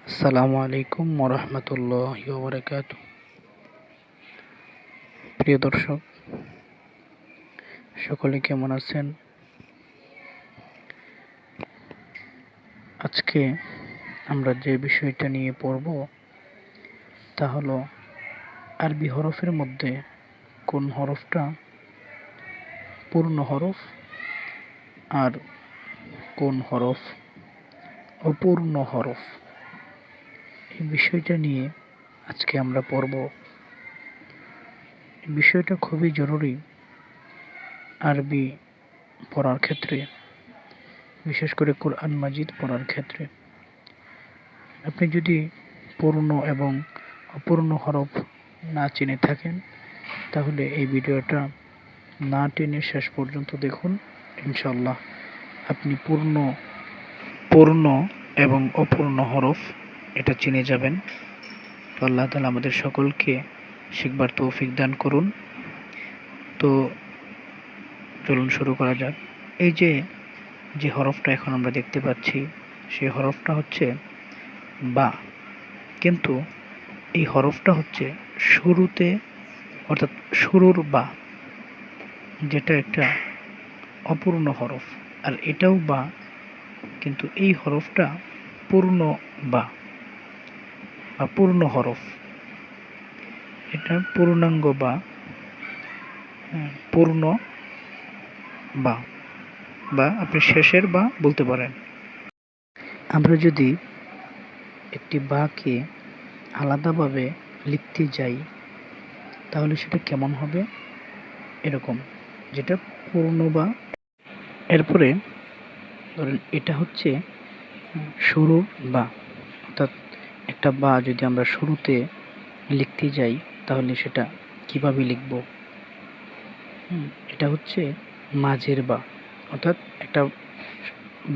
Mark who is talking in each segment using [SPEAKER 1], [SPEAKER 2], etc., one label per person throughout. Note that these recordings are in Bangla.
[SPEAKER 1] আসসালামু আলাইকুম ওরহমতুল্লাহি ওয়াবারাকাতুহু। প্রিয় দর্শক, সকলে কেমন আছেন? আজকে আমরা যে বিষয়টা নিয়ে পড়ব তা হলো আরবি হরফের মধ্যে কোন হরফটা পূর্ণ হরফ আর কোন হরফ অপূর্ণ হরফ। এই বিষয়টা নিয়ে আজকে আমরা পড়ব। বিষয়টা খুবই জরুরি আরবি পড়ার ক্ষেত্রে, বিশেষ করে কোরআন মাজিদ পড়ার ক্ষেত্রে। আপনি যদি পূর্ণ এবং অপূর্ণ হরফ না চিনে থাকেন তাহলে এই ভিডিওটা না টেনে শেষ পর্যন্ত দেখুন। ইনশাআল্লাহ আপনি পূর্ণ এবং অপূর্ণ হরফ এটা চিনে যাবেন। তো আল্লাহ তাআলা আমাদের সকলকে শিখবার তৌফিক দান করুন। তো চলুন শুরু করা যাক। এই যে হরফটা এখন আমরা দেখতে পাচ্ছি সেই হরফটা হচ্ছে বা, কিন্তু এই হরফটা হচ্ছে শুরুতে, অর্থাৎ শুরুর বা, যেটা একটা অপূর্ণ হরফ। আর এটাও বা, কিন্তু এই হরফটা পূর্ণ বা পূর্ণ হরফ। এটা পূর্ণাঙ্গ বা, পূর্ণ বা বা আপনি শেষের বা বলতে পারেন। আমরা যদি একটি বাকে আলাদাভাবে লিখতে যাই তাহলে সেটা কেমন হবে? এরকম, যেটা পূর্ণ বা। এরপরে ধরেন এটা হচ্ছে শুরু বা, অর্থাৎ একটা বা যদি আমরা শুরুতে লিখতে যাই তাহলে সেটা কিভাবে লিখব? এটা হচ্ছে মাঝের বা, অর্থাৎ একটা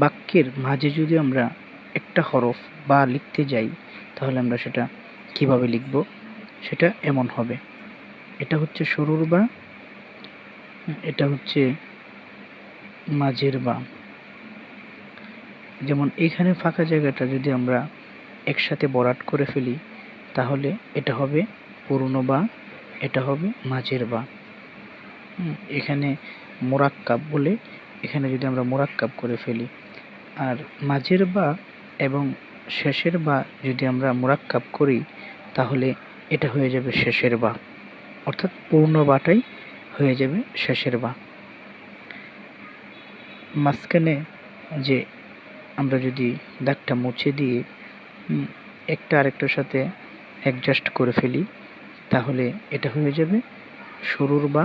[SPEAKER 1] বাক্যের মাঝে যদি আমরা একটা হরফ বা লিখতে যাই তাহলে আমরা সেটা কিভাবে লিখব? সেটা এমন হবে। এটা হচ্ছে শুরুর বা, এটা হচ্ছে মাঝের বা। যেমন এখানে ফাঁকা জায়গাটা যদি আমরা একসাথে বরাট করে ফেলি তাহলে এটা হবে পূর্ণ বা, এটা হবে মাঝের বা। এখানে মোরাক্কাব বলে, এখানে যদি আমরা মোরাক্কাব করে ফেলি, আর মাঝের বা এবং শেষের বা যদি আমরা মোরাক্কাব করি তাহলে এটা হয়ে যাবে শেষের বা, অর্থাৎ পূর্ণ বাটাই হয়ে যাবে শেষের বা। মাঝখানে যে আমরা যদি দাগটা মুছে দিয়ে একটা আরেকটার সাথে অ্যাডজাস্ট করে ফেলি তাহলে এটা হয়ে যাবে শুরুর বা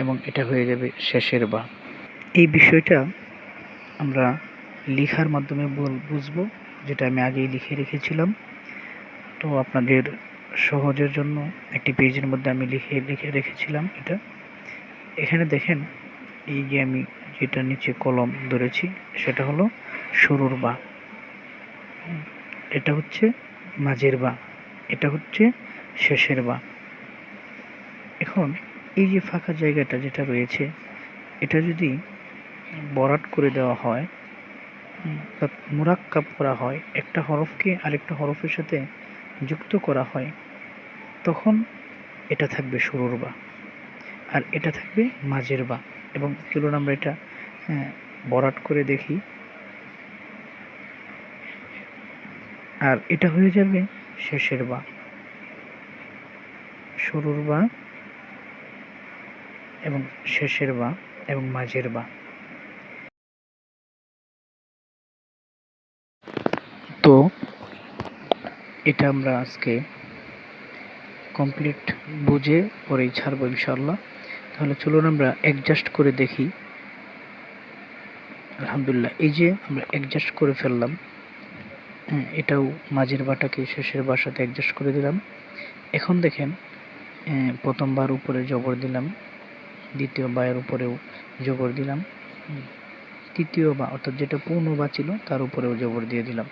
[SPEAKER 1] এবং এটা হয়ে যাবে শেষের বা। এই বিষয়টা আমরা লেখার মাধ্যমে বুঝবো, যেটা আমি আগেই লিখে রেখেছিলাম। তো আপনাদের সহজের জন্য একটি পেজের মধ্যে আমি লিখে রেখেছিলাম এটা। এখানে দেখেন, এই যে আমি যেটা নিচে কলম ধরেছি সেটা হলো শুরুর বা, এটা হচ্ছে মাঝের বা, এটা হচ্ছে শেষের বা। এখন এই যে ফাঁকা জায়গাটা যেটা রয়েছে এটা যদি বরাট করে দেওয়া হয়, মুরাক্কাব করা হয়, একটা হরফকে আরেকটা হরফের সাথে যুক্ত করা হয়, তখন এটা থাকবে শুরুর বা আর এটা থাকবে মাঝের বা। এবং চলুন আমরা এটা বরাট করে দেখি। আর এটা হয়ে যাবে শেষের বা, শুরুর বা এবং শেষের বা এবং মাঝের বা। তো এটা আমরা আজকে কমপ্লিট বুঝে পরেই ছাড়বো ইনশাআল্লাহ। তাহলে চলুন আমরা অ্যাডজাস্ট করে দেখি। আলহামদুলিল্লাহ, এই যে আমরা অ্যাডজাস্ট করে ফেললাম, এটাও মাঝের বাটাকে শেষের বার সাথে অ্যাডজাস্ট করে দিলাম। এখন দেখেন, প্রথমবার উপরে জবর দিলাম, দ্বিতীয় বায়ের উপরেও জবর দিলাম, তৃতীয় বা অর্থাৎ যেটা পূর্ণ বা ছিল তার উপরেও জবর দিয়ে দিলাম।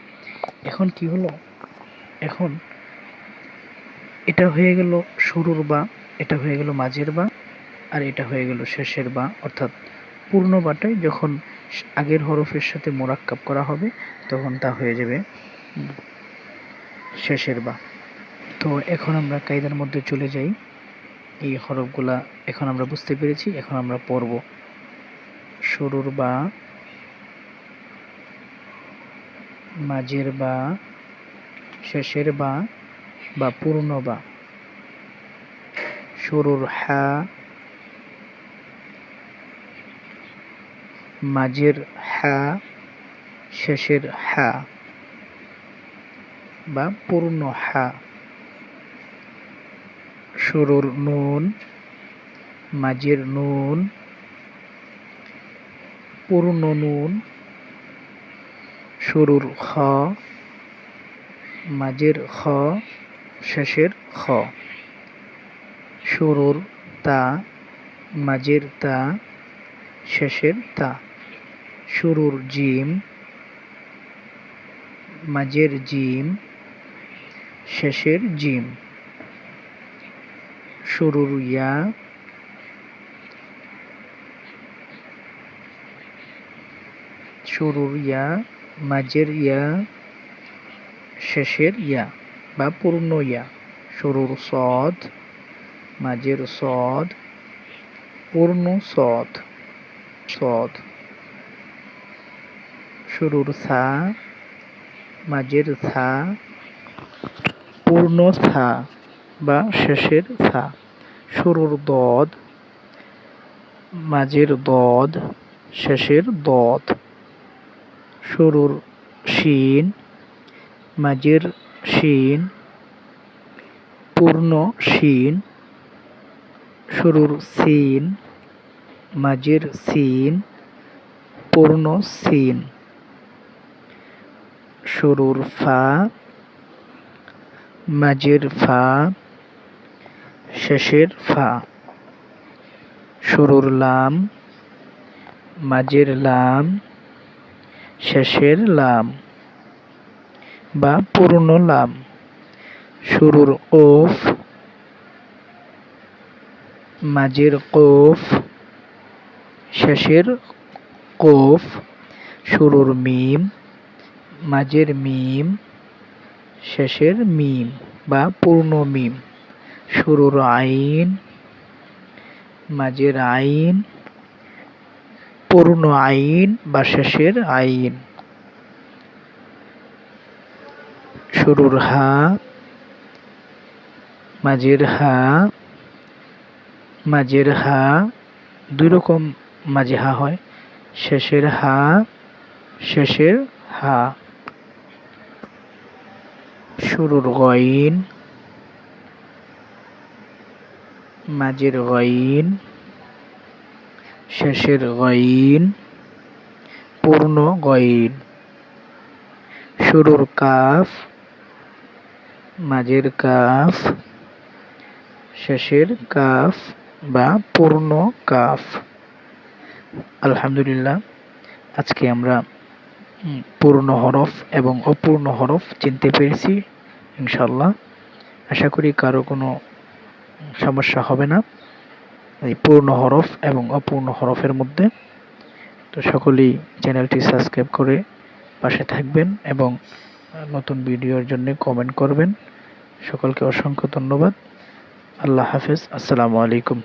[SPEAKER 1] এখন কি হলো? এখন এটা হয়ে গেল শুরুর বা, এটা হয়ে গেল মাঝের বা, আর এটা হয়ে গেল শেষের বা। অর্থাৎ পূর্ণ বাটায় যখন আগের হরফের সাথে মোরাক্কাব করা হবে তখন তা হয়ে যাবে শেষের বা। তো এখন আমরা কায়দার মধ্যে চলে যাই। এই হরফগুলা এখন আমরা বুঝতে পেরেছি, এখন আমরা পড়ব। শুরুর বা, মাঝের বা, শেষের বা বা পূর্ণ বা। শুরুর হা, মাঝের হা, শেষের হা বা পূর্ণ হা। শুরুর নুন, মাঝের নুন, পূর্ণ নুন। শুরুর খ, মাঝের খ, শেষের খ। শুরুর তা, মাঝের তা, শেষের তা। শুরুর জিম, মাঝের জিম, শেষের জিম। শুরুর ইয়া, শুরুর ইয়া, মাঝের ইয়া, শেষের ইয়া বা পূর্ণ ইয়া। শুরুর সদ, মাঝের সদ, পূর্ণ সদ সদ। শুরুর সা, মাঝের সা, পূর্ণ সা বা শেষের সা। শুরুর দদ, মাঝের দদ, শেষের দদ। শুরুর শিন, মাঝের শিন, পূর্ণ শিন। শুরুর সিন, মাঝের সিন, পূর্ণ সিন। শুরুর ফা, মাঝের ফা, শেষের ফা। শুরুর লাম, মাঝের লাম, শেষের লাম বা পূর্ণ লাম। শুরুর কফ, মাঝের কফ, শেষের কফ। শুরুর মিম, মাঝের মিম, শেষের মিম বা পূর্ণ মিম। শুরুর আইন, মাঝের আইন, পূর্ণ আইন বা শেষের আইন। শুরুর হা, মাঝের হা, মাঝের হা দুই রকম মাঝে হা হয়, শেষের হা, শেষের হা। শুরুর গইন, মাঝের গইন, শেষের গইন, পূর্ণ গইন। শুরুর কাফ, মাঝের কাফ, শেষের কাফ বা পূর্ণ কাফ। আলহামদুলিল্লাহ, আজকে আমরা পূর্ণ হরফ এবং অপূর্ণ হরফ চিনতে পেরেছি ইনশাল্লাহ। আশা করি কারো কোনো সমস্যা হবে না এই পূর্ণ হরফ এবং অপূর্ণ হরফের মধ্যে। তো সকলেই চ্যানেলটি সাবস্ক্রাইব করে পাশে থাকবেন এবং নতুন ভিডিওর জন্য কমেন্ট করবেন। সকলকে অসংখ্য ধন্যবাদ। আল্লাহ হাফেজ। আসসালামু আলাইকুম।